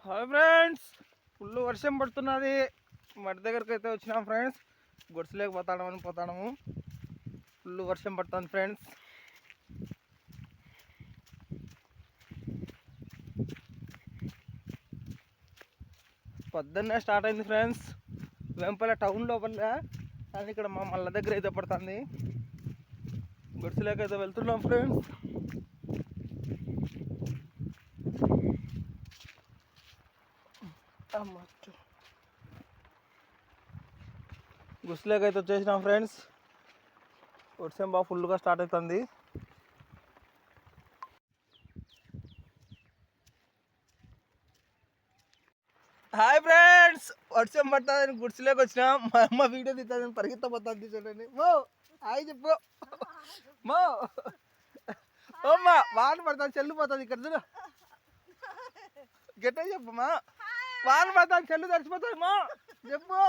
Hi friends, full వర్షం పడుతున్నది. మడి దగ్గరికి అయితే వచ్చినాం ఫ్రెండ్స్. పోతాము. ఫుల్ వర్షం పడుతుంది ఫ్రెండ్స్. పొద్దున్నే స్టార్ట్ అయింది ఫ్రెండ్స్. వెంపల టౌన్ లోపల, కానీ ఇక్కడ మా మళ్ళ దగ్గర అయితే పడుతుంది. గుడిసెలోకి అయితే వెళ్తున్నాం ఫ్రెండ్స్. గుడిసెలోకి అయితే వచ్చేసినాం ఫ్రెండ్స్. వర్షం బాగా ఫుల్గా స్టార్ట్ అవుతుంది. హాయ్ ఫ్రెండ్స్, వర్షం పడుతుందని గుడిసెలోకి వచ్చినాం. మా అమ్మ వీడియో తీస్తుందని పరిగెత్తపోతుంది. చూడండి మో, హాయ్ చెప్పు మో. ఓమ్మా, వాన పడుతుంది, చెల్లు పోతుంది. ఇక్కడ చూడు, గట్ట చెప్పమ్మా. వాన పడుతుంది, చెల్లు తడిచిపోతుంది మా, చెప్పు.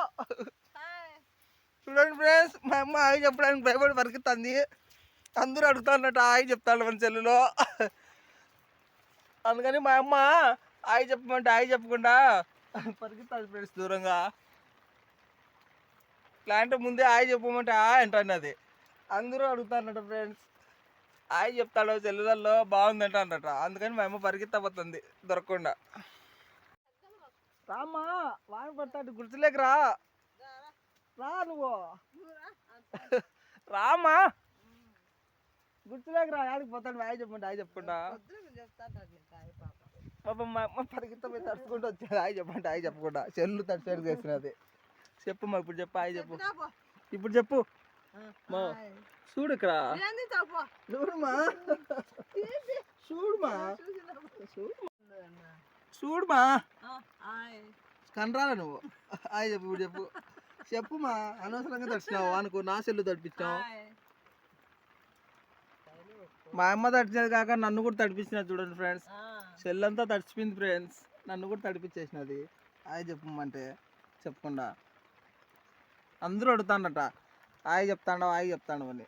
చూడండి ఫ్రెండ్స్, మా అమ్మ హాయ్ చెప్పడానికి భయపడి పరిగెత్తుంది. అందరూ అడుగుతాన్నట్టు హాయ్ చెప్తాడు మన చెల్లులో. అందుకని మా అమ్మ హాయ్ చెప్పమంటే హాయ్ చెప్పకుండా పరిగెత్తాలి ఫ్రెండ్స్ దూరంగా. ప్లాంట్ ముందే హాయ్ చెప్పమంటే అంటాను. అది అందరూ అడుగుతారన్నట ఫ్రెండ్స్, హాయ్ చెప్తాడు చెల్లులలో బాగుందంట అన్నట. అందుకని మా అమ్మ పరిగెత్తపోతుంది దొరకకుండా. రామ్మా, వాన పడతాడు, గుర్తులేక రా నువ్వు రామ్మా, గుర్తులేక రా. ఆడికి పోతాడు హాయ్ చెప్పమంటే హాయ్ చెప్పకుండా. పాపం మా అమ్మ పరిగెత్తపోయి తడుచుకుంటూ వచ్చాడు హాయ్ చెప్పంటే హాయ్ చెప్పకుండా. చెల్లు తడిచేడు చేసినది. చెప్పమ్మా, ఇప్పుడు చెప్పు హాయ్ చెప్పు. ఇప్పుడు చెప్పు మా. చూడు ఇక్కడ, చూడుమా చూడుమా చూడుమా కనరాలా నువ్వు. హాయ్ చెప్పు, ఇప్పుడు చెప్పు. చెప్పుమా, అనవసరంగా తడిచినావు అనుకో, నా సెల్లు తడిపించావు. మా అమ్మ తడిచినది కాక నన్ను కూడా తడిపించినది చూడండి ఫ్రెండ్స్. సెల్లంతా తడిచిపోయింది ఫ్రెండ్స్, నన్ను కూడా తడిపించేసినది. హాయ్ చెప్పమంటే చెప్పకుండా. అందరూ అడుగుతాడట హాయ్ చెప్తాండవు అని.